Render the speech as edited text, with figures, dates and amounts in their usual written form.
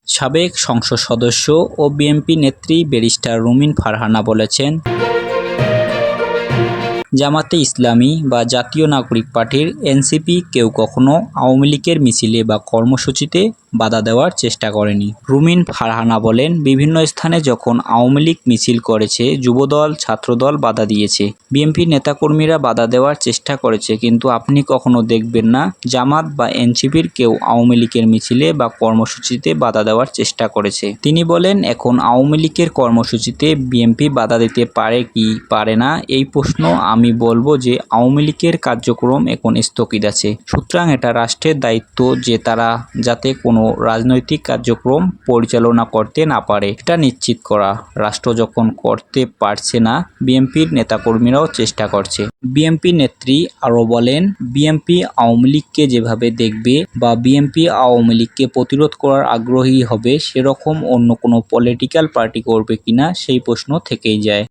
সাবেক সংসদ সদস্য ও বিএনপি নেত্রী ব্যারিস্টার রুমিন ফারহানা বলেছেন, জামাতে ইসলামী বা জাতীয় নাগরিক পার্টির এনসিপি কেউ কখনো আওয়ামী লীগের মিছিলে বা কর্মসূচিতে বাধা দেওয়ার চেষ্টা করেনি। রুমিন ফারহানা বলেন, বিভিন্ন স্থানে যখন আওয়ামী লীগ মিছিল করেছে, যুবদল, ছাত্রদল বাধা দিয়েছে, বিএনপি নেতাকর্মীরা বাধা দেওয়ার চেষ্টা করেছে, কিন্তু আপনি কখনো দেখবেন না জামাত বা এনসিপির কেউ আওয়ামী লীগের মিছিলে বা কর্মসূচিতে বাধা দেওয়ার চেষ্টা করেছে। তিনি বলেন, এখন আওয়ামী লীগের কর্মসূচিতে বিএনপি বাধা দিতে পারে কি পারে না এই প্রশ্ন আমি বলবো যে আওয়ামী লীগের কার্যক্রম এখন স্থগিত আছে। সুতরাং এটা রাষ্ট্রের দায়িত্ব যে তারা যাতে কোনো রাজনৈতিক কার্যক্রম পরিচালনা করতে না পারে এটা নিশ্চিত করা। রাষ্ট্র যখন করতে পারছে না, বিএনপির নেতাকর্মীরাও চেষ্টা করছে। বিএনপি নেত্রী আরও বলেন, বিএনপি আওয়ামী লীগকে যেভাবে দেখবে বা বিএনপি আওয়ামী লীগকে প্রতিরোধ করার আগ্রহী হবে সেরকম অন্য কোনো পলিটিক্যাল পার্টি করবে কিনা সেই প্রশ্ন থেকেই যায়।